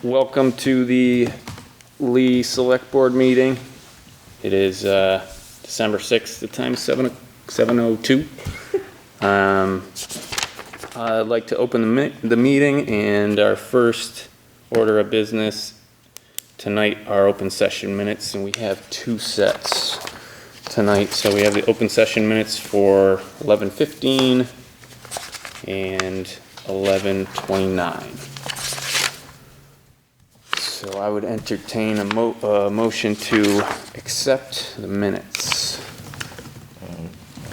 Welcome to the Lee Selectboard meeting. It is December 6th, the time is 7:02. I'd like to open the meeting, and our first order of business tonight are open session minutes, and we have two sets tonight. So we have the open session minutes for 11:15 and 11:29. So I would entertain a motion to accept the minutes.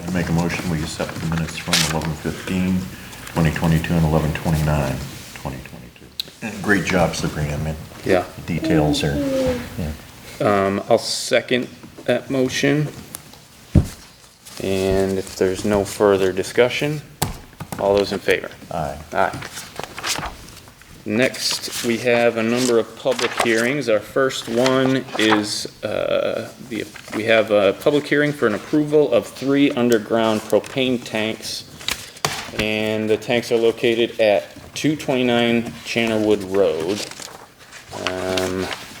I make a motion we accept the minutes from 11:15, 2022 and 11:29, 2022. And great job, Sabrina, man. Yeah. The details are, yeah. I'll second that motion. And if there's no further discussion, all those in favor? Aye. Aye. Next, we have a number of public hearings. Our first one is, we have a public hearing for an approval of 3 underground propane tanks. And the tanks are located at 229 Channerwood Road.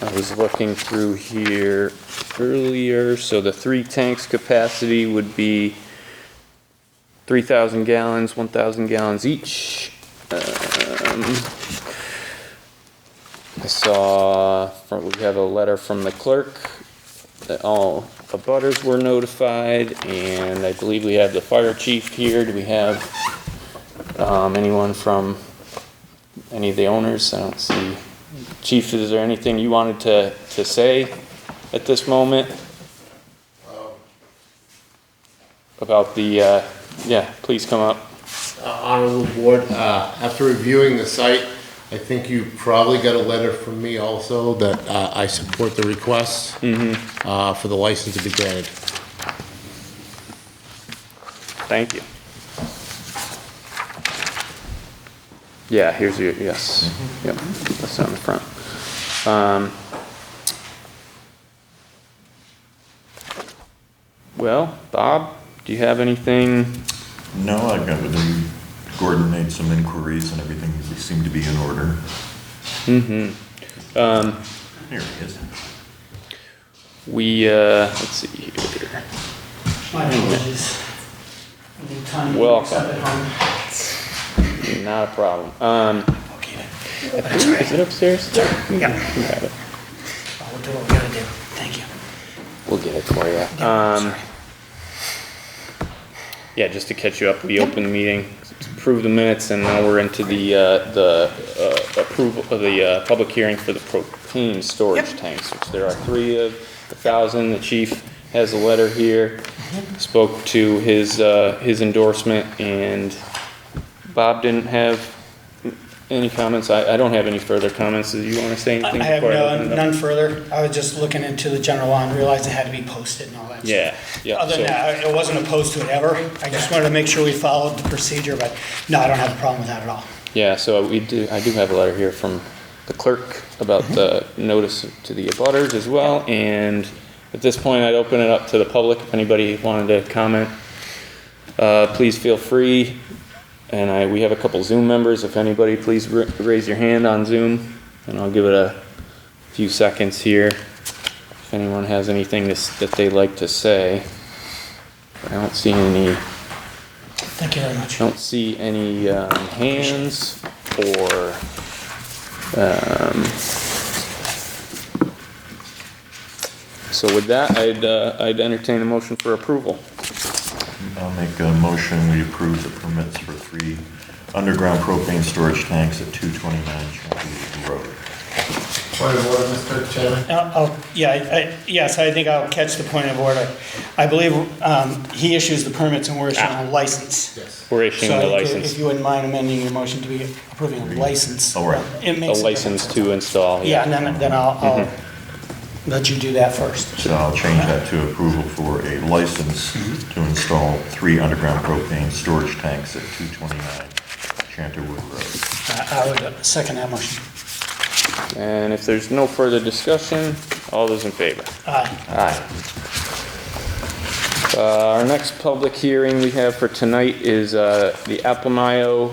I was looking through here earlier, so the 3 tanks capacity would be 3,000 gallons, 1,000 gallons each. I saw, we have a letter from the clerk that all abutters were notified, and I believe we have the fire chief here. Do we have anyone from any of the owners? I don't see. Chief, is there anything you wanted to say at this moment about the, yeah, please come up. Honorable board, after reviewing the site, I think you probably got a letter from me also that I support the request for the license to be granted. Thank you. Yeah, here's your, yes. Yep, that's on the front. Well, Bob, do you have anything? No, I got with them. Gordon made some inquiries and everything seemed to be in order. Here he is. We, let's see here. My apologies. Welcome. Not a problem. Is it upstairs? Yeah. You have it. We'll do what we gotta do. Thank you. We'll get it for you. Sorry. Yeah, just to catch you up, we opened the meeting, approved the minutes, and now we're into the approval of the public hearing for the propane storage tanks, which there are 3 of 1,000. The chief has a letter here, spoke to his endorsement, and Bob didn't have any comments. I don't have any further comments. Do you want to say anything? I have before I open it up? none further. I was just looking into the general law and realized it had to be posted and all that. Yeah, yeah. Other than that, I wasn't opposed to it ever. I just wanted to make sure we followed the procedure, but no, I don't have a problem with that at all. Yeah, so I do have a letter here from the clerk about the notice to the abutters as well, and at this point I'd open it up to the public. If anybody wanted to comment, please feel free. And we have a couple Zoom members. If anybody, please raise your hand on Zoom, and I'll give it a few seconds here. If anyone has anything that they'd like to say. I don't see any. Thank you very much. Don't see any hands or. So with that, I'd entertain a motion for approval. I'll make a motion we approve the permits for 3 underground propane storage tanks at 229 Channerwood Road. Point of order, Mr. Chairman? Yes, I think I'll catch the point of order. I believe he issues the permits and we're issuing a license. Yes. We're issuing the So license. if you wouldn't mind amending your motion to be approving a license. All right. It A makes license to install. Yeah, and then I'll let you do that first. So I'll change that to approval for a license to install 3 underground propane storage tanks at 229 Channerwood Road. I would second that motion. And if there's no further discussion, all those in favor? Aye. Aye. Our next public hearing we have for tonight is the Applemayo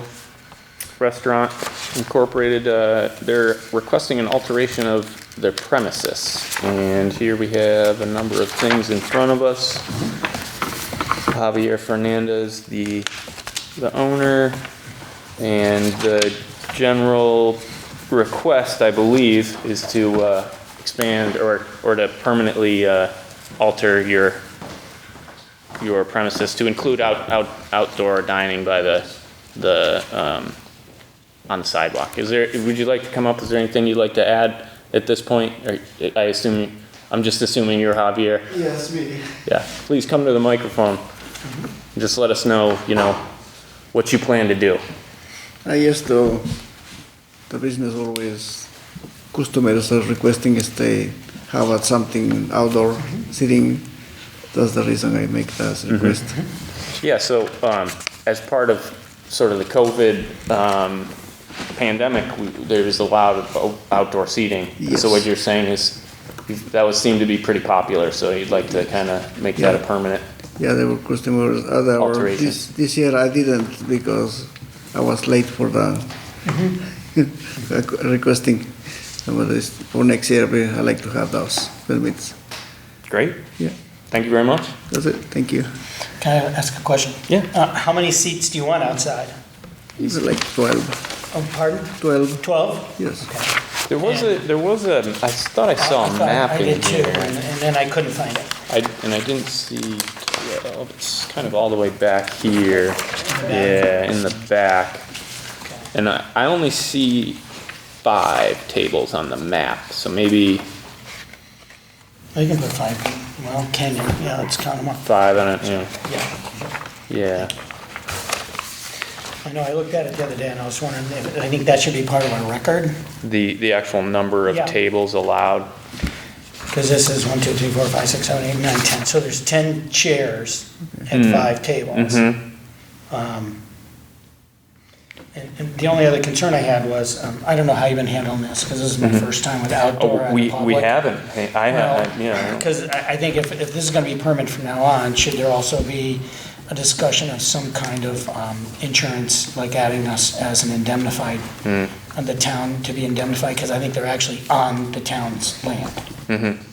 Restaurant Incorporated, they're requesting an alteration of their premises. And here we have a number of things in front of us. Javier Fernandez, the owner, and the general request, I believe, is to expand or to permanently alter your premises to include outdoor dining by on the sidewalk. Would you like to come up? Is there anything you'd like to add at this point? Or I'm just assuming you're Javier. Yes, me. Yeah, please come to the microphone. Just let us know, what you plan to do. Yes, the business always customers are requesting have something outdoor sitting. That's the reason I make that request. Yeah, so as part of sort of the COVID pandemic, there was allowed outdoor seating. Yes. So what you're saying is that would seem to be pretty popular, so you'd like to kind of make that a permanent. Yeah, there were customers. Alteration. This year I didn't because I was late for the requesting. But for next year, I like to have those permits. Great. Yeah, Thank you very much. that's it. Thank you. Can I ask a question? Yeah. How many seats do you want outside? It's like 12. Oh, pardon? 12, 12? yes. There was a, I thought I saw a map I in did too, here. and then I couldn't find it. I didn't see 12, it's kind of all the way back here. Yeah, in the back. And I only see 5 tables on the map, so maybe You can put 5. Well, can you? Yeah, let's count them up. 5 on it, yeah. Yeah. Yeah. I know, I looked at it the other day and I was wondering if, I think that should be part of our record. The actual number of Yeah. tables allowed. Because this is 1, 2, 3, 4, 5, 6, 7, 8, 9, 10. So there's 10 chairs and 5 tables. And the only other concern I had was, I don't know how you've been handling this, because this is my first time with outdoor Oh, and we public. haven't, I haven't, Because I think if this is gonna be permanent from now on, should there also be a discussion of some kind of insurance, like adding us as an indemnified, on the town to be indemnified, because I think they're actually on the town's land.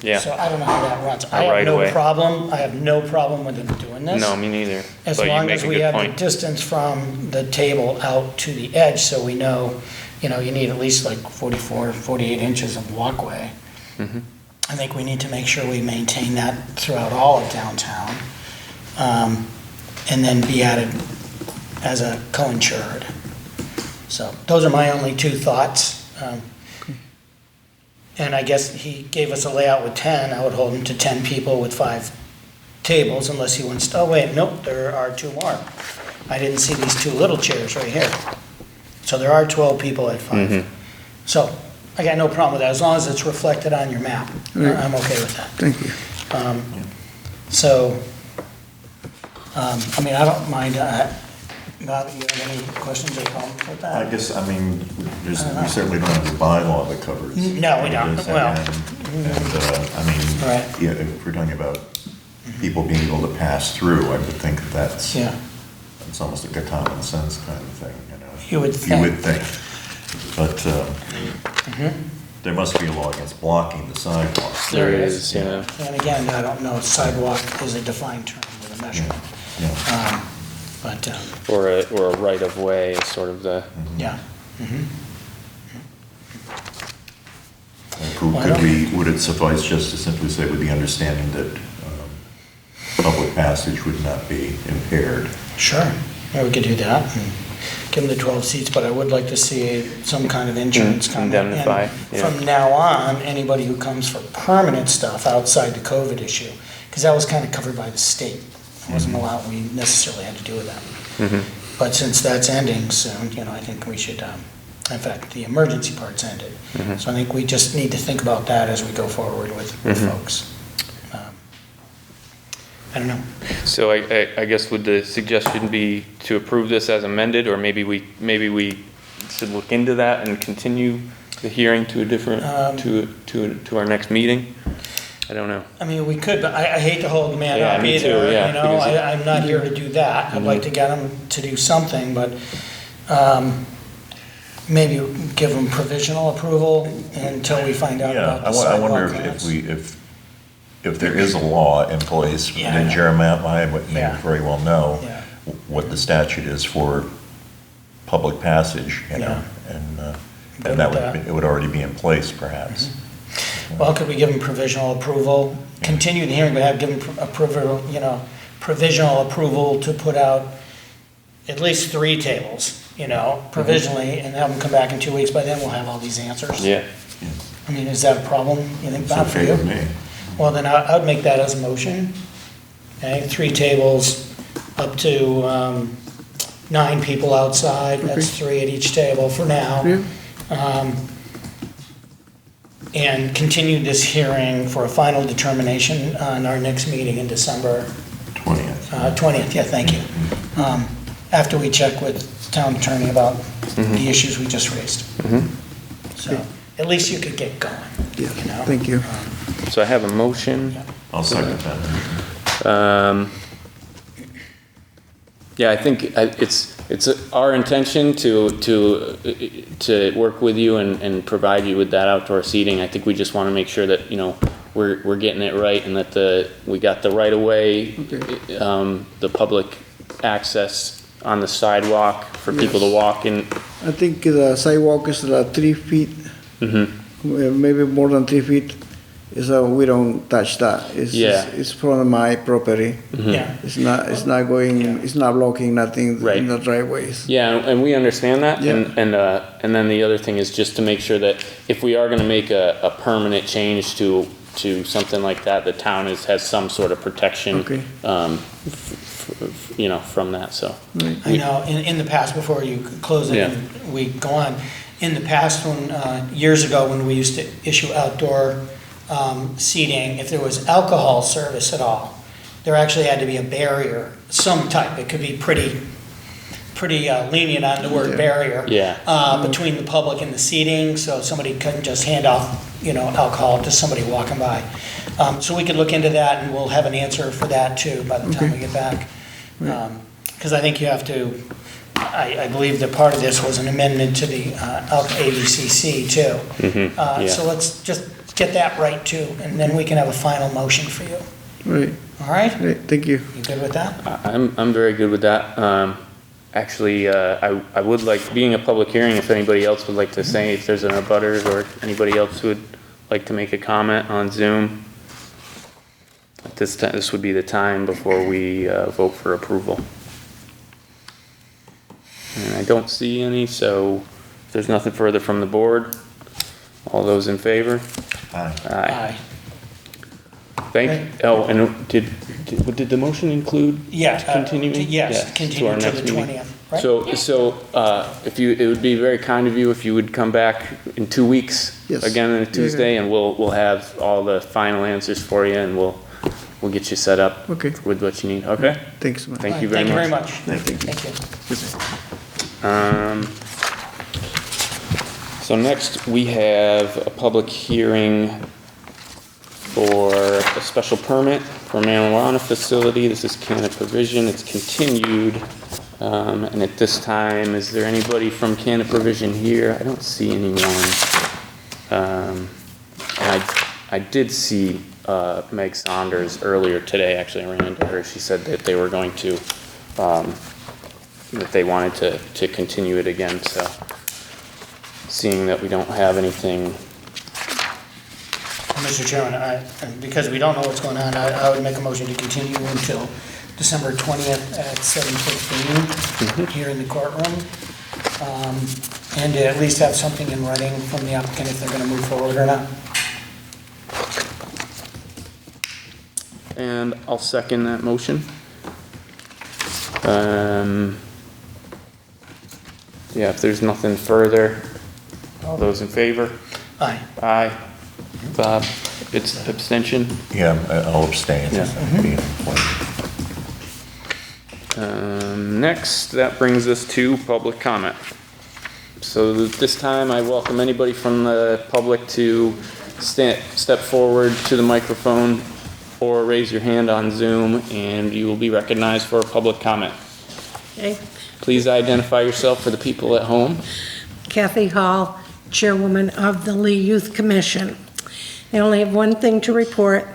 yeah. So I don't know how that runs. I right have no away. problem, I have no problem with them doing this. No, me neither. As But you long make as a we good have the point. distance from the table out to the edge, so we know, you need at least like 44, 48 inches of walkway. I think we need to make sure we maintain that throughout all of downtown, and then be added as a co-insured. So those are my only 2 thoughts. And I guess he gave us a layout with 10, I would hold him to 10 people with 5 tables unless he wants, oh wait, nope, there are 2 more. I didn't see these 2 little chairs right here. So there are 12 people at 5. So I got no problem with that, as long as it's reflected on your map. I'm okay with that. Thank you. So, I don't mind, Bob, you have any questions or comments with that? I guess, we certainly don't have a bylaw that covers. No, we don't. this, Well, Right. yeah, if we're talking about people being able to pass through, I would think that's, Yeah, it's almost like a common sense kind of thing, you would You would think. think. But there must be a law against blocking the sidewalk. There is, yeah. And again, I don't know, sidewalk is a defined term with a measurement. Yeah. But, Or a right of way is sort of the, yeah. Would it suffice just to simply say with the understanding that public passage would not be impaired? Sure, yeah, we could do that, and give them the 12 seats, but I would like to see some kind of insurance come in. Indemnify, And yeah. from now on, anybody who comes for permanent stuff outside the COVID issue, because that was kind of covered by the state. It wasn't allowed, we necessarily had to do with that. But since that's ending soon, I think we should, in fact, the emergency part's ended. So I think we just need to think about that as we go forward with folks. I don't know. so I guess would the suggestion be to approve this as amended, or maybe we should look into that and continue the hearing to a different, to our next meeting? I don't know. We could, but I hate to hold the man Yeah, up me too, either, yeah, because it- I'm not here to do that. I'd like to get him to do something, but, maybe give them provisional approval until we find out Yeah, about the I sidewalk wonder clearance. if there is a law in place, Yeah. then Jeremiah may Yeah. very well know Yeah. what the statute is for public passage, you know, and Good that with would, that. it would already be in place perhaps. Well, could we give them provisional approval, continue the hearing, but have given approval, provisional approval to put out at least 3 tables, provisionally, and have them come back in 2 weeks. By then, we'll have all these answers. Yeah, I mean, is that a problem, you think, It's Bob, for okay you? with me. Well, then I would make that as a motion. Okay, 3 tables, up to 9 people outside, that's 3 at each table for now. Yeah. And continue this hearing for a final determination on our next meeting in December 20th. 20th, yeah, thank you. After we check with town attorney about the issues we just raised. So, at least you could get going, Yeah, you know? thank you. so I have a motion. I'll second that. Yeah, I think it's our intention to work with you and provide you with that outdoor seating. I think we just want to make sure that, we're getting it right and that we got the right of way, the public access on the sidewalk for people to walk in. I think the sidewalk is 3 feet, maybe more than 3 feet. So we don't touch that. Yeah. It's from my property. Yeah, It's not going, it's not blocking nothing Right. in the driveways. Yeah, and we understand that, Yeah. and then the other thing is just to make sure that if we are gonna make a permanent change to something like that, the town has some sort of protection. Okay. From that, so. I know, in the past, before you close it Yeah. and we go on, in the past, years ago, when we used to issue outdoor seating, if there was alcohol service at all, there actually had to be a barrier, some type. It could be pretty lenient on the word Yeah. barrier. Yeah. Between the public and the seating, so somebody couldn't just hand off, alcohol to somebody walking by. So we could look into that, and we'll have an answer for that too by the time we get back. Because I think you have to, I believe that part of this was an amendment to the ABCC too. Yeah. So let's just get that right too, and then we can have a final motion for you. Right, All right? right, thank you. You good with that? I'm very good with that. Actually, I would like, being a public hearing, if anybody else would like to say, if there's an abutters or anybody else who would like to make a comment on Zoom, at this time, this would be the time before we vote for approval. And I don't see any, so if there's nothing further from the board, all those in favor? Aye. Aye. And did the motion include Yeah. continuing? Yes, Yeah, continue our to next the meeting. 20th, right? So, it would be very kind of you if you would come back in 2 weeks. Yes. Again on a Tuesday, and we'll have all the final answers for you, and we'll get you set up. Okay. With what you need, okay? Thanks, man. Thank you very much. Thank you. Thank you. So next, we have a public hearing for a special permit for marijuana facility. This is Canada Provision. It's continued. And at this time, is there anybody from Canada Provision here? I don't see anyone. And I did see Meg Saunders earlier today. Actually, I ran into her. She said that they were going to, that they wanted to continue it again. So seeing that we don't have anything. Mr. Chairman, because we don't know what's going on, I would make a motion to continue until December 20th at 7:15 here in the courtroom. And to at least have something in writing from the applicant if they're going to move forward or not. And I'll second that motion. Yeah, if there's nothing further, all those in favor? Aye. Aye. Bob, it's abstention. Yeah, I'll abstain. Yeah. Being informed. Next, that brings us to public comment. So this time, I welcome anybody from the public to step forward to the microphone or raise your hand on Zoom, and you will be recognized for a public comment. Okay. Please identify yourself for the people at home. Kathy Hall, Chairwoman of the Lee Youth Commission. I only have one thing to report.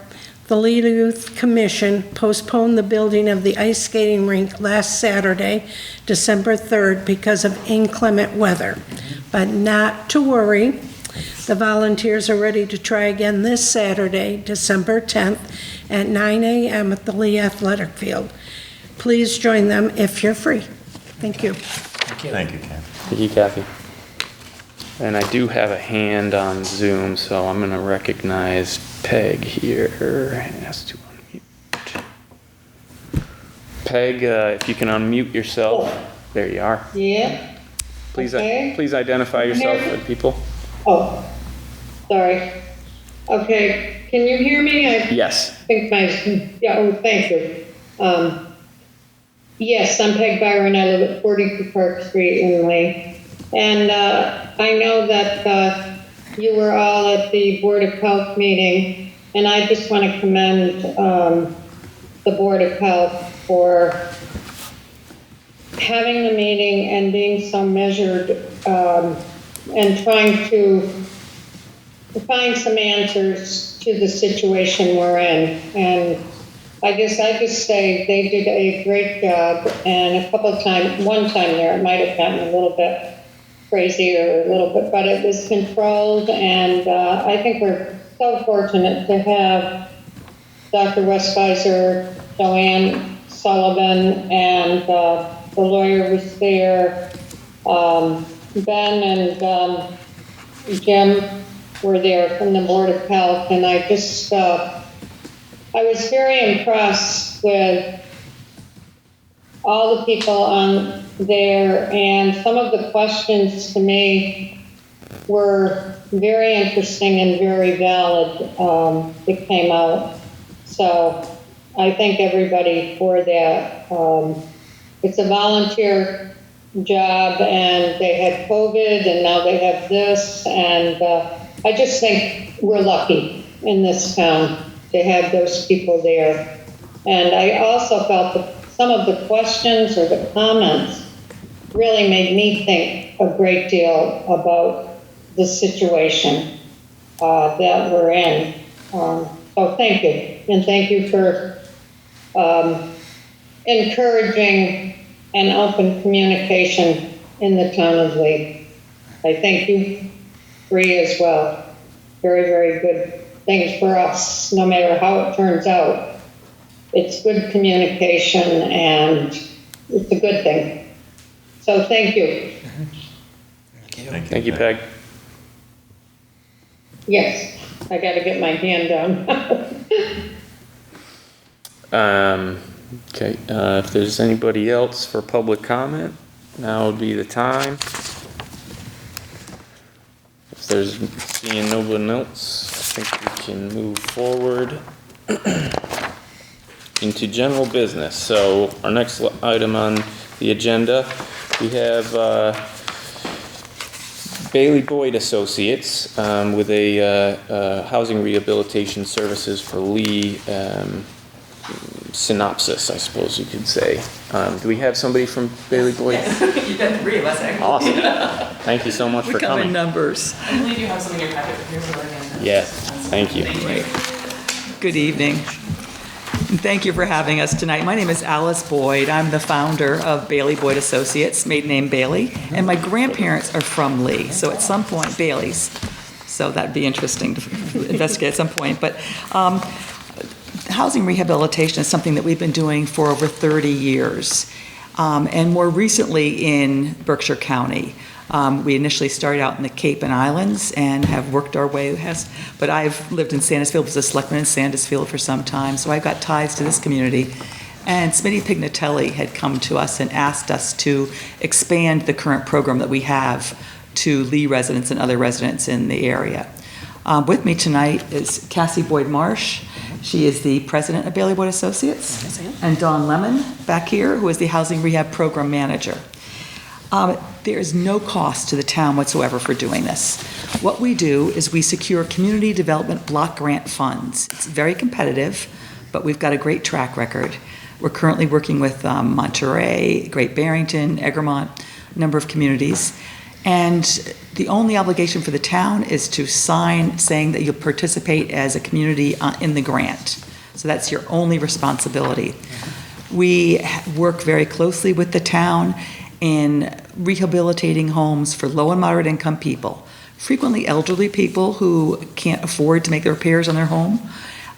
The Lee Youth Commission postponed the building of the ice skating rink last Saturday, December 3rd, because of inclement weather. But not to worry. The volunteers are ready to try again this Saturday, December 10th, at 9 a.m. at the Lee Athletic Field. Please join them if you're free. Thank you. Thank you, Ken. Thank you, Kathy. And I do have a hand on Zoom, so I'm gonna recognize Peg here. Has to unmute. Peg, if you can unmute yourself. There you are. Yeah. Please, Okay. please identify yourself for the people. Oh, sorry. Okay, can you hear me? I Yes. think yeah, oh, thank you. Yes, I'm Peg Byron. I live at 42 Park Street in Lee. And I know that you were all at the Board of Health meeting, and I just want to commend the Board of Health for having the meeting and being so measured and trying to find some answers to the situation we're in. And I guess I just say they did a great job, and a couple of times, one time there, it might have gotten a little bit crazy or a little bit, but it was controlled, and I think we're so fortunate to have Dr. Westpfizer, Joanne Sullivan, and the lawyer was there, Ben and Jim were there from the Board of Health, and I just, I was very impressed with all the people on there, and some of the questions to me were very interesting and very valid that came out. So I thank everybody for that. It's a volunteer job, and they had COVID, and now they have this, and I just think we're lucky in this town to have those people there. And I also felt that some of the questions or the comments really made me think a great deal about the situation that we're in. So thank you. And thank you for encouraging and open communication in the town of Lee. I thank you, Bree, as well. Very, very good things for us, no matter how it turns out. It's good communication, and it's a good thing. So thank you. Thank you, Peg. Yes, I got to get my hand down. Okay, if there's anybody else for public comment, now would be the time. If there's seeing no one else, I think we can move forward into general business. So our next item on the agenda, we have Bailey Boyd Associates with a housing rehabilitation services for Lee synopsis, I suppose you could say. Do we have somebody from Bailey Boyd? Yes, you got 3 of us actually. Awesome. Thank you so much for We come in coming. numbers. I believe you have some in your packet. Here's what we're gonna do. Yes, thank you. Good evening. And thank you for having us tonight. My name is Alice Boyd. I'm the founder of Bailey Boyd Associates, maiden name Bailey, and my grandparents are from Lee, so at some point, Bailey's. So that'd be interesting to investigate at some point. But housing rehabilitation is something that we've been doing for over 30 years, and more recently in Berkshire County. We initially started out in the Cape and Islands and have worked our way, but I've lived in Sandusfield, was a selectman in Sandusfield for some time, so I've got ties to this community. And Smitty Pignatelli had come to us and asked us to expand the current program that we have to Lee residents and other residents in the area. With me tonight is Cassie Boyd Marsh. She is the president of Bailey Boyd Associates. Yes, I am. And Dawn Lemon back here, who is the housing rehab program manager. There is no cost to the town whatsoever for doing this. What we do is we secure community development block grant funds. It's very competitive, but we've got a great track record. We're currently working with Monterey, Great Barrington, Egremont, a number of communities. And the only obligation for the town is to sign saying that you'll participate as a community in the grant. So that's your only responsibility. We work very closely with the town in rehabilitating homes for low and moderate income people, frequently elderly people who can't afford to make the repairs on their home.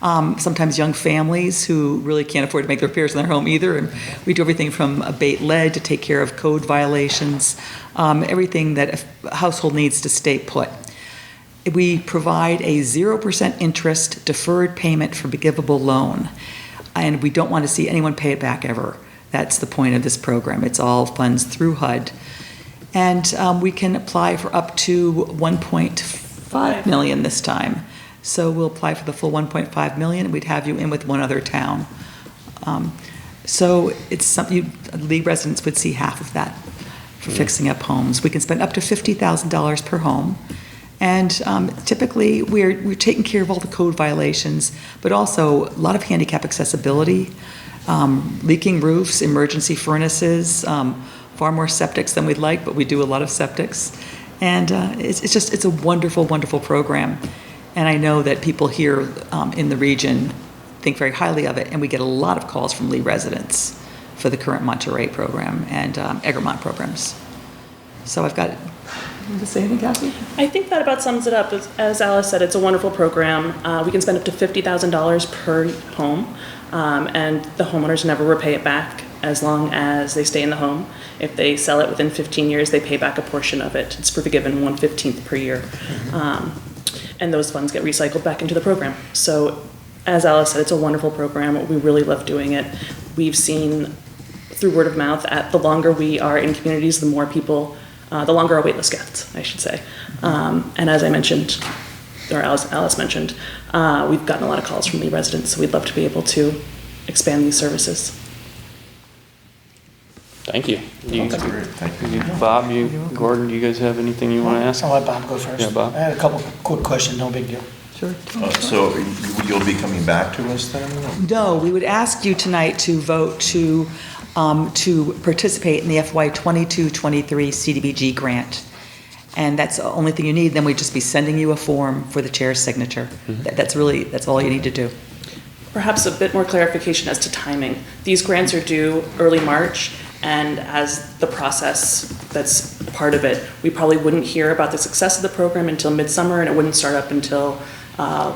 Sometimes young families who really can't afford to make the repairs in their home either. And we do everything from abate lead to take care of code violations, everything that a household needs to stay put. We provide a 0% interest deferred payment forgivable loan. And we don't want to see anyone pay it back ever. That's the point of this program. It's all funds through HUD. And we can apply for up to 1.5 million this time. So we'll apply for the full 1.5 million. We'd have you in with one other town. So it's something Lee residents would see half of that for fixing up homes. We can spend up to $50,000 per home. And typically we're taking care of all the code violations, but also a lot of handicap accessibility, leaking roofs, emergency furnaces, far more septics than we'd like, but we do a lot of septics. And it's a wonderful, wonderful program. And I know that people here in the region think very highly of it, and we get a lot of calls from Lee residents for the current Monterey program and Egremont programs. So I've got, you want to say anything, Kathy? I think that about sums it up. As Alice said, it's a wonderful program. We can spend up to $50,000 per home, and the homeowners never repay it back as long as they stay in the home. If they sell it within 15 years, they pay back a portion of it. It's forgiven 1/15 per year. And those funds get recycled back into the program. So, as Alice said, it's a wonderful program. We really love doing it. We've seen through word of mouth, the longer we are in communities, the more people, the longer our wait list gets, I should say. And as I mentioned, or Alice mentioned, we've gotten a lot of calls from Lee residents, so we'd love to be able to expand these services. Thank you. Thank you. Bob, Gordon, do you guys have anything you want to ask? I'll let Bob go first. Yeah, Bob. I had a couple quick questions, no big deal. Sure. So you'll be coming back to us then? No, we would ask you tonight to vote to participate in the FY 22-23 CDBG grant. And that's the only thing you need. Then we'd just be sending you a form for the chair's signature. That's all you need to do. Perhaps a bit more clarification as to timing. These grants are due early March, and as the process that's part of it, we probably wouldn't hear about the success of the program until midsummer, and it wouldn't start up until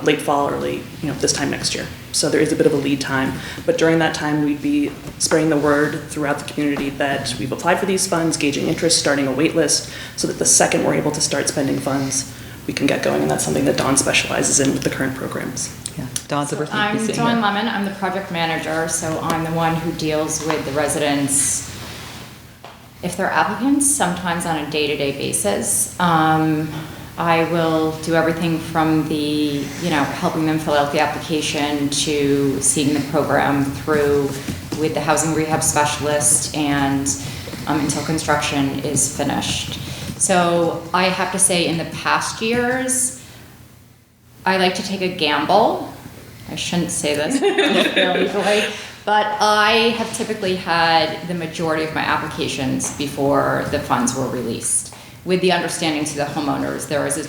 late fall, early, this time next year. So there is a bit of a lead time, but during that time, we'd be spreading the word throughout the community that we've applied for these funds, gauging interest, starting a wait list, so that the second we're able to start spending funds, we can get going, and that's something that Dawn specializes in with the current programs. Yeah, Dawn's the person I'm who's sitting Dawn here. Lemon. I'm the project manager, so I'm the one who deals with the residents. If they're applicants, sometimes on a day-to-day basis. I will do everything from the, helping them fill out the application to seeing the program through with the housing rehab specialist and until construction is finished. So I have to say in the past years, I like to take a gamble. I shouldn't say this really, but I have typically had the majority of my applications before the funds were released, with the understanding to the homeowners there is a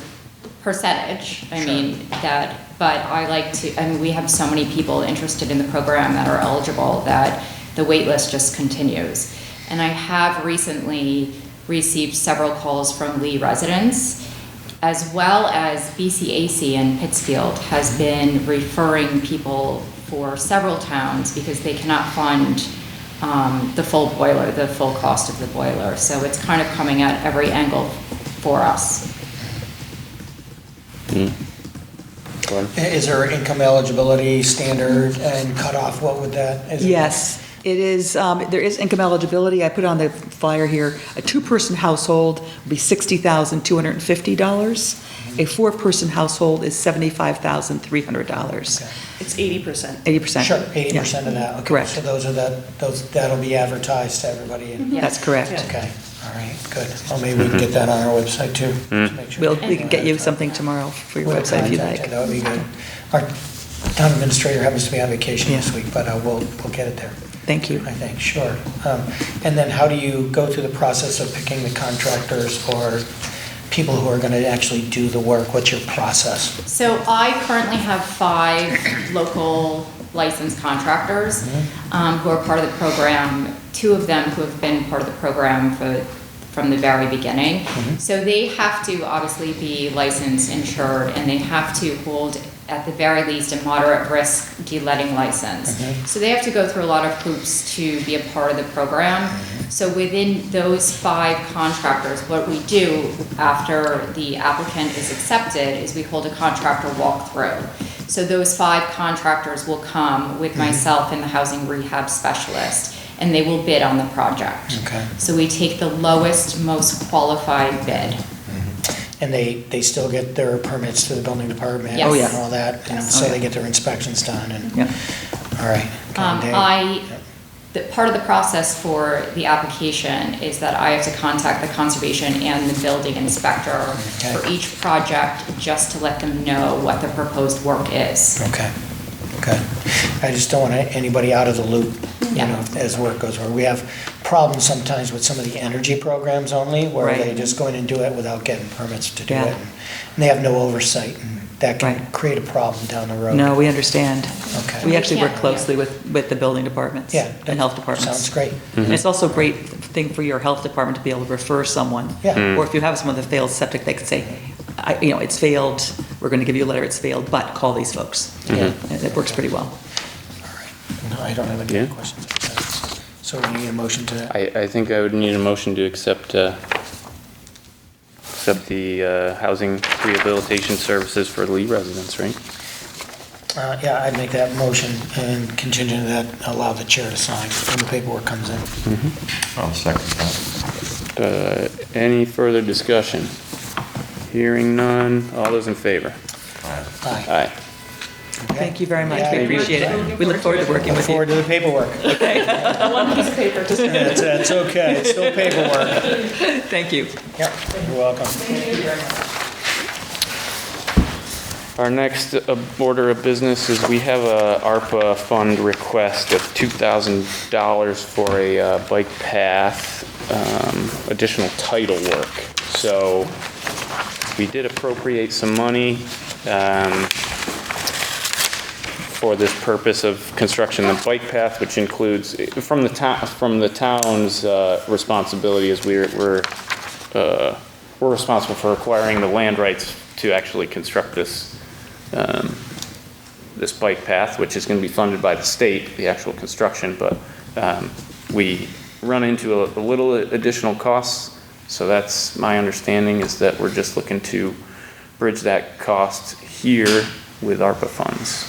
percentage. But I like to. We have so many people interested in the program that are eligible that the wait list just continues. And I have recently received several calls from Lee residents, as well as BCAC in Pittsfield has been referring people for several towns because they cannot fund the full boiler, the full cost of the boiler. So it's kind of coming at every angle for us. Is there income eligibility standard and cutoff? What would that? Yes, it is. There is income eligibility. I put on the flyer here. A two-person household would be $60,250. A four-person household is $75,300. Okay. It's 80%. 80%. Sure, 80% of that. Okay. Correct. So that'll be advertised to everybody. Yes. That's correct. Yeah. Okay, all right, good. Well, maybe we can get that on our website too. To make sure We can get you something tomorrow for your We'll website if you contact like. you. That would be good. Our town administrator happens to be on vacation this Yeah. week, but we'll get it there. Thank you. I think, sure. And then how do you go through the process of picking the contractors or people who are going to actually do the work? What's your process? So I currently have 5 local licensed contractors who are part of the program, 2 of them who have been part of the program from the very beginning. So they have to obviously be licensed, insured, and they have to hold at the very least a moderate risk de-letting license. So they have to go through a lot of hoops to be a part of the program. So within those 5 contractors, what we do after the applicant is accepted is we hold a contractor walkthrough. So those 5 contractors will come with myself and the housing rehab specialist, and they will bid on the project. Okay. So we take the lowest, most qualified bid. And they still get their permits through the building department? Yes. Oh, yeah. And all that, and so they get their inspections done and, Yep. all right. Part of the process for the application is that I have to contact the conservation and the building inspector Okay. for each project, just to let them know what the proposed work is. Okay, okay. I just don't want anybody out of the loop, you Yeah. know, as work goes on. We have problems sometimes with some of the energy programs only, where Right. they just go in and do it without getting permits to do Yeah. it. And they have no oversight, and that can Right. create a problem down the road. No, we understand. Okay. We actually work Yeah. closely with the building departments. Yeah. And health departments. Sounds great. And it's also a great thing for your health department to be able to refer someone. Yeah. Or if you have someone that fails septic, they can say, it's failed, we're going to give you a letter, it's failed, but call these folks. Yeah. And it works pretty well. No, I don't have any Yeah. other questions. So we need a motion to that? I think I would need a motion to accept the housing rehabilitation services for Lee residents, right? Yeah, I'd make that motion, and contingent to that, allow the chair to sign when the paperwork comes in. I'll second that. Any further discussion? Hearing none, all those in favor? Aye. Aye. Thank you very much, Yeah, we thank you. appreciate it. We look forward to working Look with you. forward to the paperwork. One piece of paper, just. It's okay, it's still paperwork. Thank you. Yep, you're welcome. Our next order of business is we have a ARPA fund request of $2,000 for a bike path, additional title work. So we did appropriate some money for this purpose of construction of the bike path, which includes from the town's responsibility, as we're responsible for acquiring the land rights to actually construct this this bike path, which is going to be funded by the state, the actual construction, but we run into a little additional costs. So that's my understanding, is that we're just looking to bridge that cost here with ARPA funds.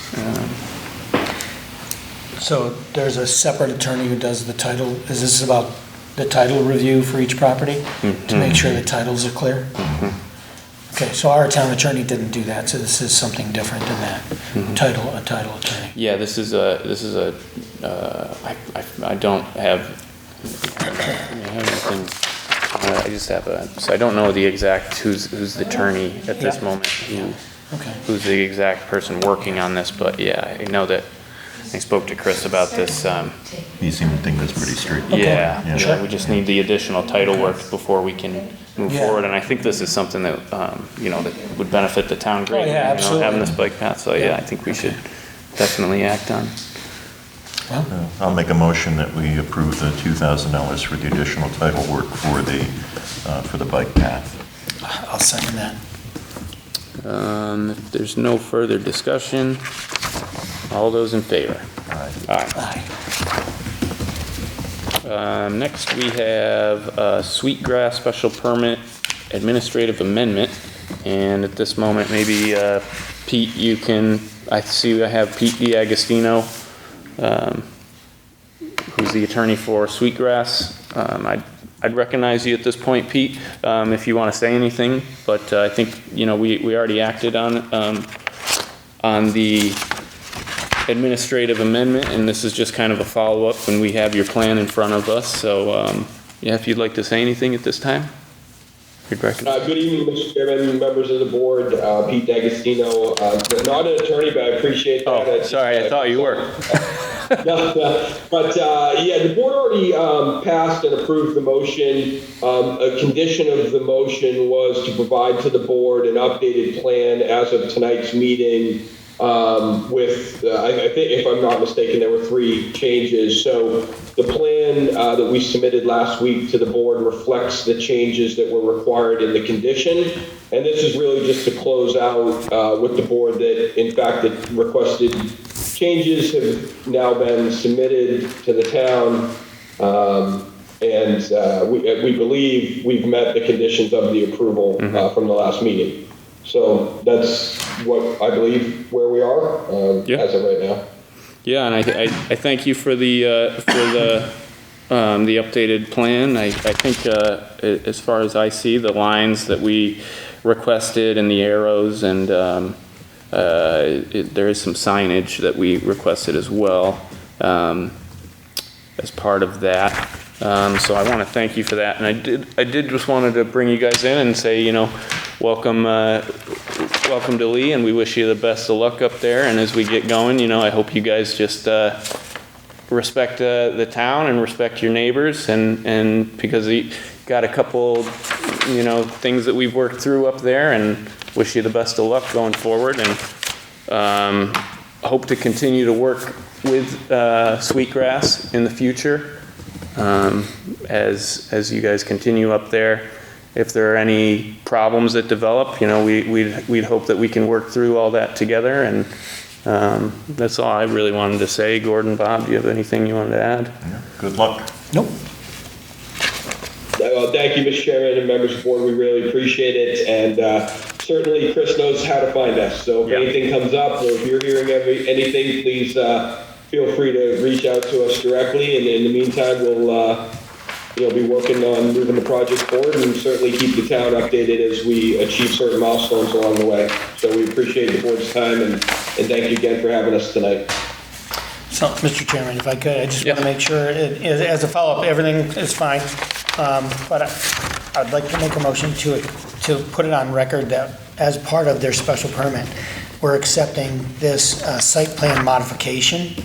So there's a separate attorney who does the title, is this about the title review for each property? To make sure the titles are clear? Okay, so our town attorney didn't do that, so this is something different than that, a title attorney. Yeah, I don't have, anything. I just have so I don't know the exact, who's the attorney at this Yeah. moment, Okay. who's the exact person working on this, but yeah, I know that I spoke to Chris about this, You seem to think that's pretty straight. yeah, Sure. we just need the additional title work before we can move Yeah. forward, and I think this is something that, that would benefit the town greatly. yeah, absolutely. Having this bike path, so yeah, I think we should definitely act on. I'll make a motion that we approve the $2,000 for the additional title work for the bike path. I'll second that. If there's no further discussion, all those in favor? Aye. Aye. Aye. Next, we have a Sweetgrass special permit administrative amendment. And at this moment, maybe Pete, I see I have Pete DiAgostino, who's the attorney for Sweetgrass. I'd recognize you at this point, Pete, if you want to say anything, but I think, we already acted on the administrative amendment, and this is just kind of a follow-up when we have your plan in front of us, so, if you'd like to say anything at this time? you'd recommend? Good evening, Mr. Chairman, members of the board, Pete D'Agostino. Not an attorney, but I appreciate that. Oh, sorry, I thought you were. No. But, yeah, the board already passed and approved the motion. A condition of the motion was to provide to the board an updated plan as of tonight's meeting with, I think, if I'm not mistaken, there were 3 changes. So the plan that we submitted last week to the board reflects the changes that were required in the condition. And this is really just to close out with the board that, in fact, the requested changes have now been submitted to the town. And we believe we've met the conditions of the approval from the last meeting. So that's what I believe where we are as of right now. Yeah, and I thank you for the updated plan. I think as far as I see, the lines that we requested and the arrows, and there is some signage that we requested as well as part of that. So I want to thank you for that, and I did just wanted to bring you guys in and say, welcome to Lee, and we wish you the best of luck up there. And as we get going, I hope you guys just respect the town and respect your neighbors, and because you got a couple, things that we've worked through up there, and wish you the best of luck going forward, and hope to continue to work with Sweetgrass in the future as you guys continue up there. If there are any problems that develop, we'd hope that we can work through all that together. And that's all I really wanted to say. Gordon, Bob, do you have anything you wanted to add? Yeah, good luck. Nope. Well, thank you, Mr. Chairman and members of the board. We really appreciate it. And certainly Chris knows how to find us. So if anything comes up, or if you're hearing anything, please feel free to reach out to us directly. And in the meantime, we'll be working on moving the project forward, and certainly keep the town updated as we achieve certain milestones along the way. So we appreciate the board's time, and thank you again for having us tonight. So, Mr. Chairman, if I could, I just want to make sure, as a follow-up, everything is fine. But I'd like to make a motion to put it on record that as part of their special permit, we're accepting this site plan modification,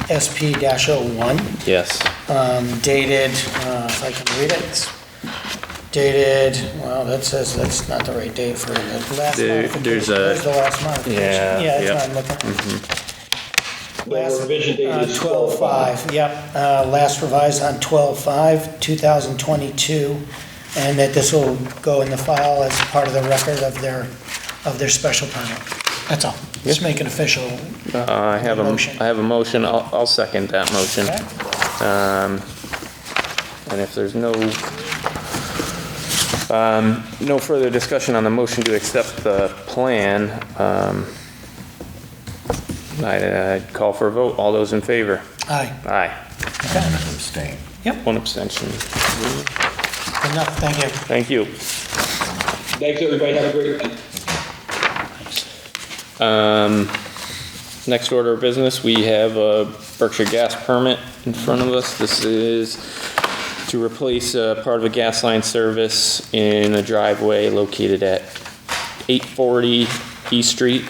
SP-01. Yes. Dated, if I can read it, dated, well, that says that's not the right date for the last modification. There's the last modification. Yeah, that's what I'm looking at. The revision date is 12/5, yep. Last revised on 12/5/2022, and that this will go in the file as part of the record of their special permit. That's all. Just make it official. I have a motion. I'll second that motion. Okay. And if there's no further discussion on the motion to accept the plan, I'd call for a vote. All those in favor? Aye. Aye. And abstain. One abstention. Good enough, thank you. Thank you. Thanks, everybody. Have a great night. Next order of business, we have a Berkshire gas permit in front of us. This is to replace part of a gas line service in a driveway located at 840 East Street.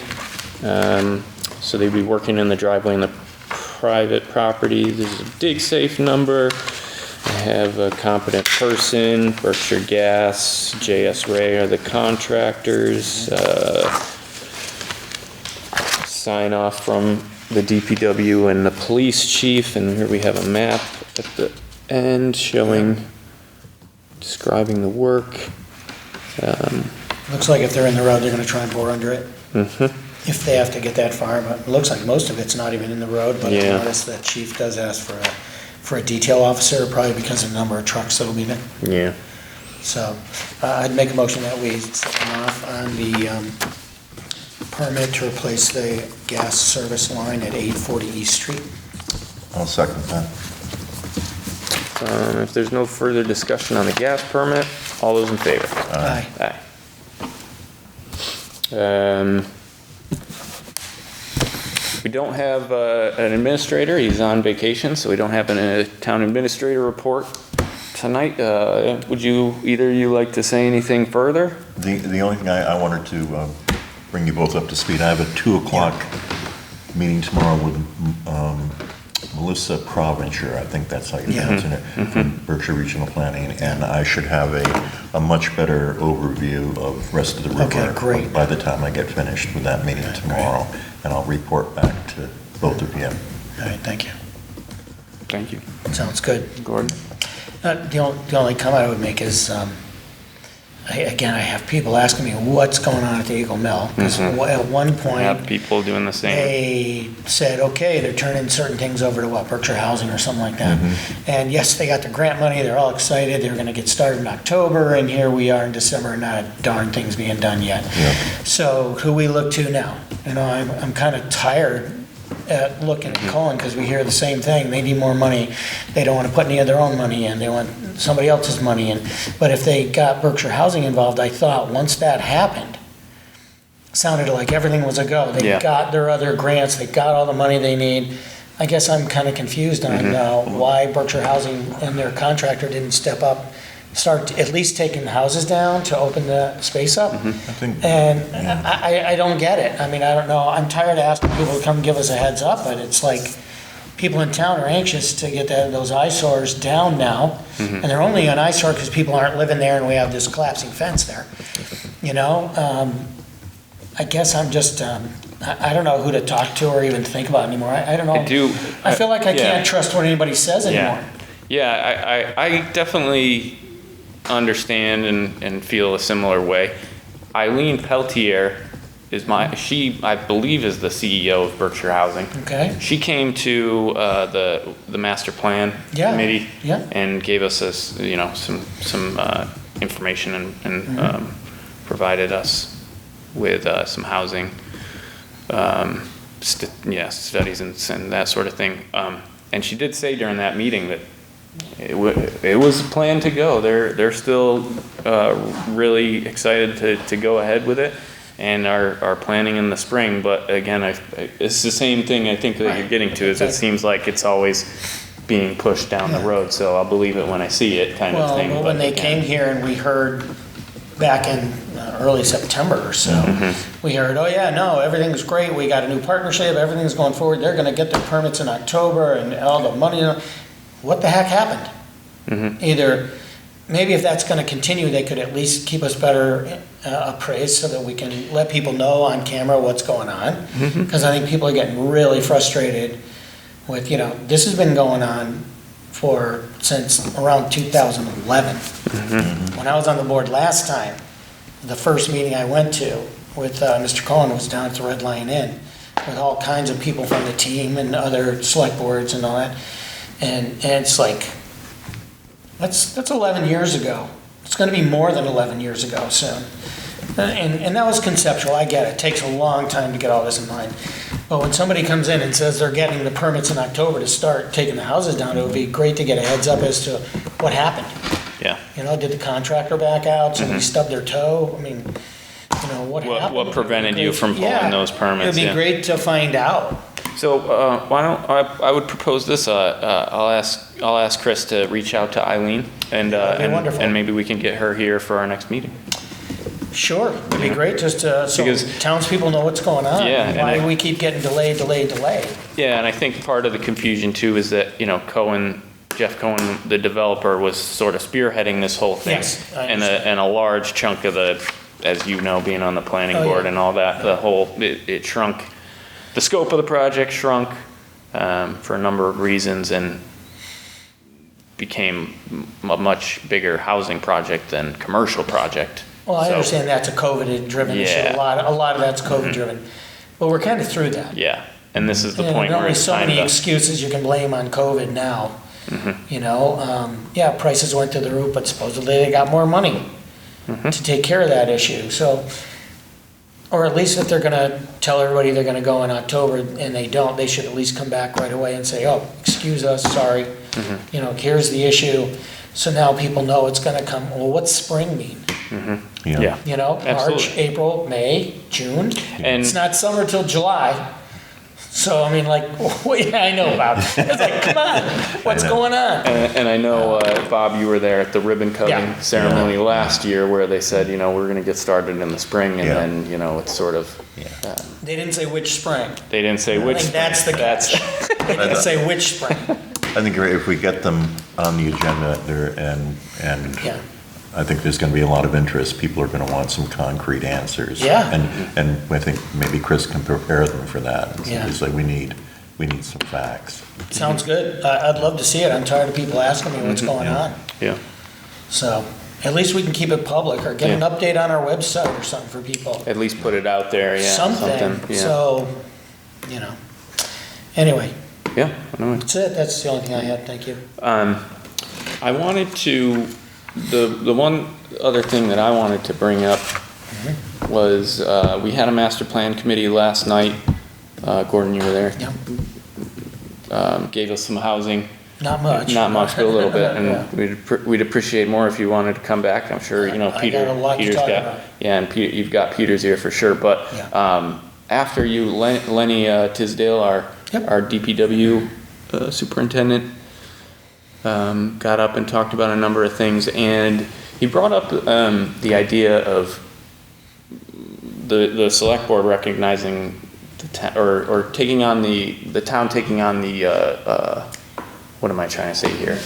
So they'd be working in the driveway in the private property. There's a dig safe number. I have a competent person, Berkshire Gas, JS Ray are the contractors. Sign off from the DPW and the police chief, and here we have a map at the end describing the work. Looks like if they're in the road, they're gonna try and bore under it. Mm-hmm. If they have to get that far, but it looks like most of it's not even in the road, but I Yeah. noticed that chief does ask for a detail officer, probably because of the number of trucks that'll be there. Yeah. So, I'd make a motion that we sign off on the permit to replace the gas service line at 840 East Street. I'll second that. If there's no further discussion on the gas permit, all those in favor? Aye. Aye. We don't have an administrator. He's on vacation, so we don't have a town administrator report tonight. Would you, either of you like to say anything further? The only thing I wanted to bring you both up to speed, I have a 2 o'clock meeting tomorrow with Melissa Provencher, I think that's how you pronounce it, from Berkshire Regional Planning, and I should have a much better overview of the rest of the river. Okay, great. By the time I get finished with that meeting tomorrow, and I'll report back to both of you. All right, thank you. Thank you. Sounds good. Gordon? The only comment I would make is, again, I have people asking me what's going on at the Eagle Mill. Because at one I point, have people doing the same. they said, okay, they're turning certain things over to Berkshire Housing or something like that. And yes, they got the grant money, they're all excited, they're gonna get started in October, and here we are in December, and not a darn thing's being done yet. So who we look to now? You know, I'm kind of tired at looking at Cullen, because we hear the same thing. They need more money. They don't want to put any of their own money in. They want somebody else's money in. But if they got Berkshire Housing involved, I thought once that happened, it sounded like everything was a go. They got their other grants. They got all the money they need. I guess I'm kind of confused on why Berkshire Housing and their contractor didn't step up, start at least taking the houses down to open the space up. I don't get it. I mean, I don't know. I'm tired of asking people to come give us a heads up, but it's like people in town are anxious to get those eyesores down now. And they're only an eyesore because people aren't living there and we have this collapsing fence there. You know, I guess I'm just, I don't know who to talk to or even think about anymore. I don't know. I feel like I can't trust what anybody says anymore. I definitely understand and feel a similar way. Eileen Peltier is I believe is the CEO of Berkshire Housing. Okay. She came to the master plan committee and gave us some information and provided us with some housing studies and that sort of thing. And she did say during that meeting that it was planned to go. They're still really excited to go ahead with it, and are planning in the spring. But again, it's the same thing I think that you're getting to. Is it seems like it's always being pushed down the road. So I'll believe it when I see it, kind of thing. Well, when they came here and we heard back in early September or so, we heard, oh yeah, no, everything's great. We got a new partnership. Everything's going forward. They're going to get their permits in October and all the money. What the heck happened? Either, maybe if that's going to continue, they could at least keep us better appraised so that we can let people know on camera what's going on. Because I think people are getting really frustrated with, this has been going on since around 2011. When I was on the board last time, the first meeting I went to with Mr. Cullen was down at the Red Lion Inn with all kinds of people from the team and other select boards and all that. And it's like, that's 11 years ago. It's going to be more than 11 years ago soon. And that was conceptual. I get it. It takes a long time to get all this in mind. But when somebody comes in and says they're getting the permits in October to start taking the houses down, it would be great to get a heads up as to what happened. Did the contractor back out? Somebody stubbed their toe? I mean, what happened? What prevented you from pulling those permits? It would be great to find out. So why don't I would propose this? I'll ask Chris to reach out to Eileen and maybe we can get her here for our next meeting. Sure, it'd be great just so townspeople know what's going on. Why we keep getting delayed. Yeah, and I think part of the confusion too is that Jeff Cohen, the developer, was sort of spearheading this whole thing. Yes, and a large chunk of as you know, being on the planning board and all that, it shrunk. The scope of the project shrunk for a number of reasons and became a much bigger housing project than commercial project. Well, I understand that's a COVID-driven issue. A lot of that's COVID-driven. But we're kind of through that. Yeah, and this is the point where it's so many excuses you can blame on COVID now. Prices went through the roof, but supposedly they got more money to take care of that issue. So, or at least if they're going to tell everybody they're going to go in October and they don't, they should at least come back right away and say, oh, excuse us, sorry. Here's the issue. So now people know it's going to come. Well, what's spring mean? Yeah. March, April, May, June. And it's not summer till July. So, I mean, like, I know about it. It's like, come on, what's going on? And I know, Bob, you were there at the ribbon cutting Yeah. ceremony last year where they said, we're gonna get started in the spring and Yeah. then, it's sort of, They didn't say which spring. they didn't say I which. think that's the That's, catch. They didn't say which spring. I think if we get them on the agenda there and Yeah. I think there's gonna be a lot of interest. People are gonna want some concrete answers. Yeah. And I think maybe Chris can prepare them for that. Yeah. It's like, we need some facts. Sounds good. I'd love to see it. I'm tired of people asking me what's going on. yeah. So, at least we can keep it public or get an Yeah. update on our website or something for people. At least put it out there, yeah. Something, Yeah. so, Anyway, Yeah, anyway. that's it. That's the only thing I had. Thank you. I wanted to, the one other thing that I wanted to bring up was, we had a master plan committee last night. Gordon, you were there. Yeah. Gave us some housing. Not much. Not much, but a little bit, Yeah. and we'd appreciate more if you wanted to come back. I'm sure, Peter. I got a lot to Peter's talk got, about. yeah, and Peter, you've got Peter's ear for sure, but, Yeah. after you, Lenny Tisdale, our DPW superintendent, got up and talked about a number of things, and he brought up, the idea of the select board recognizing or taking on the town taking on the, what am I trying to say here?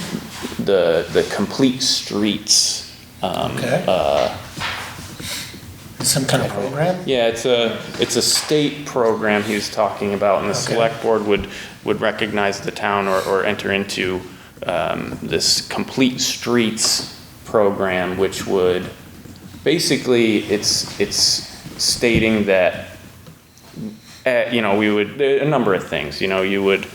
The complete streets. Okay. Some kind of program? Yeah, it's a state program he was talking about, and the Okay. select board would recognize the town or enter into, this complete streets program, which would, basically, it's stating that, we would, a number of things, you would,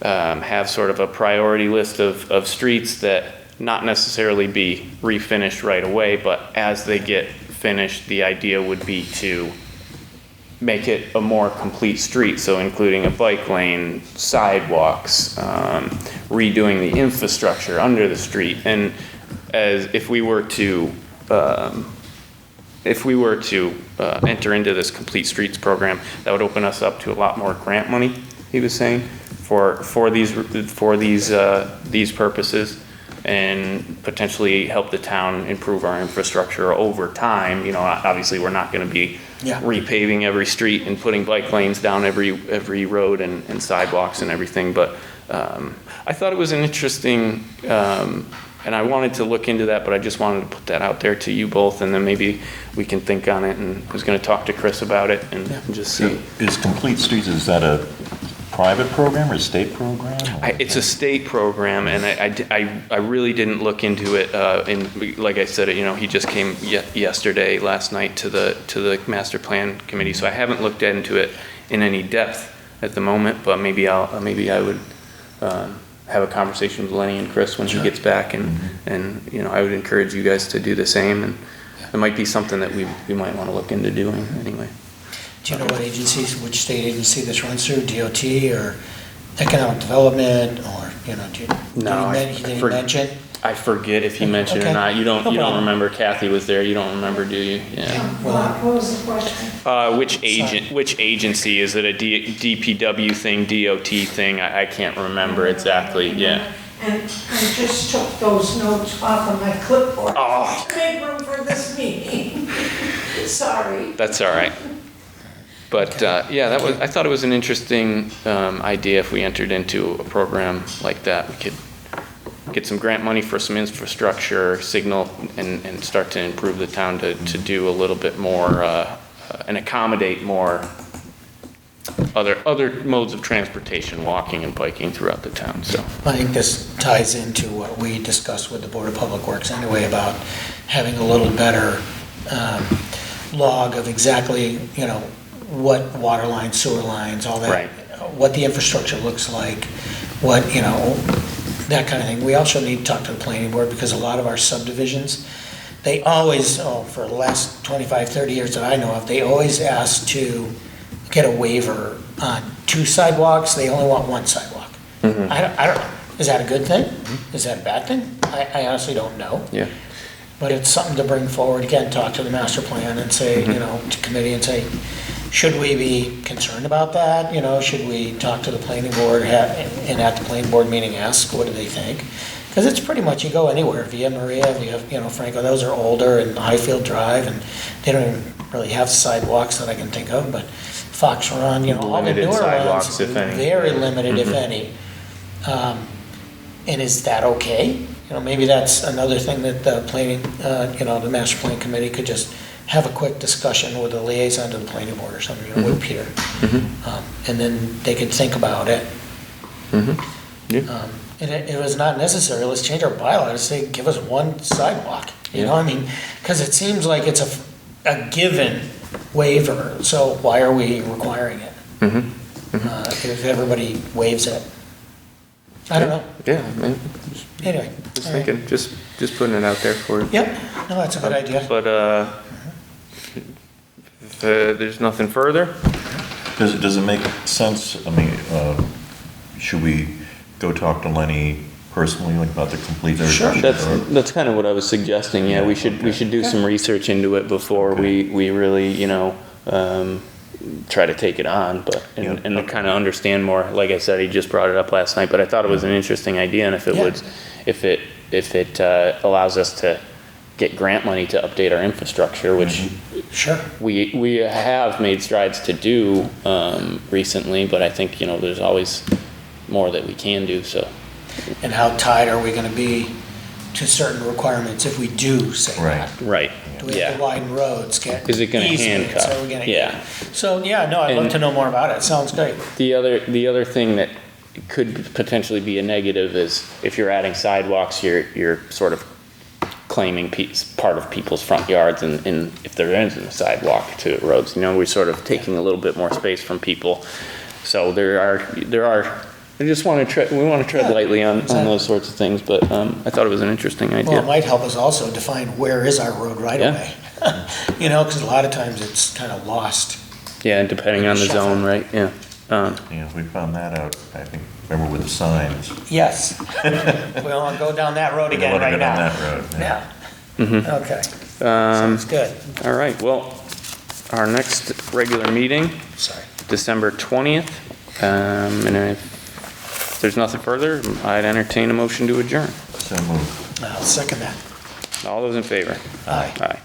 have sort of a priority list of streets that not necessarily be refinished right away, but as they get finished, the idea would be to make it a more complete street, so including a bike lane, sidewalks, redoing the infrastructure under the street, and if we were to enter into this complete streets program, that would open us up to a lot more grant money, he was saying, for these purposes, and potentially help the town improve our infrastructure over time. Obviously, we're not gonna be repaving every street and putting bike lanes down every road and sidewalks and everything, but I thought it was an interesting, and I wanted to look into that, but I just wanted to put that out there to you both, and then maybe we can think on it, and I was gonna talk to Chris about it and just see. Is Complete Streets, is that a private program or a state program? It's a state program, and I really didn't look into it, and like I said, he just came yesterday, last night, to the master plan committee, so I haven't looked into it in any depth at the moment, but maybe I would have a conversation with Lenny and Chris when he gets back, and I would encourage you guys to do the same, and it might be something that we might want to look into doing anyway. Do you know what agencies, which state agency this runs through, DOT or Economic Development, or, No, did he mention? I forget if he mentioned it or Okay. not. You No don't problem. remember. Kathy was there. You don't remember, do you? Yeah. What was the question? Which agency? Is it a DPW thing, DOT thing? I can't remember exactly. Yeah. And I just took those notes off of my clipboard Oh. to make room for this meeting. Sorry. That's all right. But I thought it was an interesting idea. If we entered into a program like that, we could get some grant money for some infrastructure, signal, and start to improve the town to do a little bit more and accommodate more other modes of transportation, walking and biking throughout the town. So I think this ties into what we discussed with the Board of Public Works anyway, about having a little better log of exactly, what water lines, sewer lines, all that, Right. what the infrastructure looks like, what, that kind of thing. We also need to talk to the planning board, because a lot of our subdivisions, they always, for the last 25, 30 years that I know of, they always ask to get a waiver on 2 sidewalks. They only want 1 sidewalk. Mm-hmm. I don't know. Is that a good thing? Is that a bad thing? I honestly don't know. yeah. But it's something to bring forward, again, talk to the master plan and say, Mm-hmm. to committee and say, should we be concerned about that? You know, should we talk to the planning board and at the planning board meeting ask, what do they think? Because it's pretty much, you go anywhere, Via Maria, Franco, those are older, and Highfield Drive, and they don't even really have sidewalks that I can think of, but Fox Run, all the Limited newer sidewalks, ones, if any. very limited, if any. And is that okay? Maybe that's another thing that the planning, the master plan committee could just have a quick discussion with a liaison to the planning board or something, with Peter. And then they could think about it. Yeah. And it was not necessary, let's change our bylaw to say, give us one sidewalk, because it seems like it's a given waiver, so why are we requiring it? If everybody waives it. I don't know. Yeah, man, Anyway. just all right. thinking, just putting it out there for you. Yep, no, that's a good idea. But, if there's nothing further, Does it make sense, I mean, should we go talk to Lenny personally, like about the complete? Sure. that's kind of what I was suggesting, yeah, we should do some research into it before we really, try to take it on, but, and kind of understand more. Like I said, he just brought it up last night, but I thought it was an interesting idea, and if it allows us to get grant money to update our infrastructure, which Sure. we have made strides to do, recently, but I think, there's always more that we can do, so. And how tied are we gonna be to certain requirements if we do say that? Right, Do we have to widen roads, get Is it gonna easements? handcuff? Are we gonna- Yeah. So, no, I'd love And- to know more about it, sounds great. The other thing that could potentially be a negative is if you're adding sidewalks, you're sort of claiming part of people's front yards, and if there isn't a sidewalk to roads, we're sort of taking a little bit more space from people. So there are, we want to tread lightly on those sorts of things, but I thought it was an interesting Well, it idea. might help us also define where is our road right away. Because a lot of times it's kind of lost. Yeah, and depending on the zone, right, yeah. Yeah, we found that out, I think, remember with the signs. Yes. We don't want to go down that road We don't again wanna right go down now. that road. Yeah. Okay. Sounds good. All right, well, our next regular meeting, Sorry. December 20th, and if there's nothing further, I'd entertain a motion to adjourn. So moved. I'll second that. All those in favor? Aye. Aye.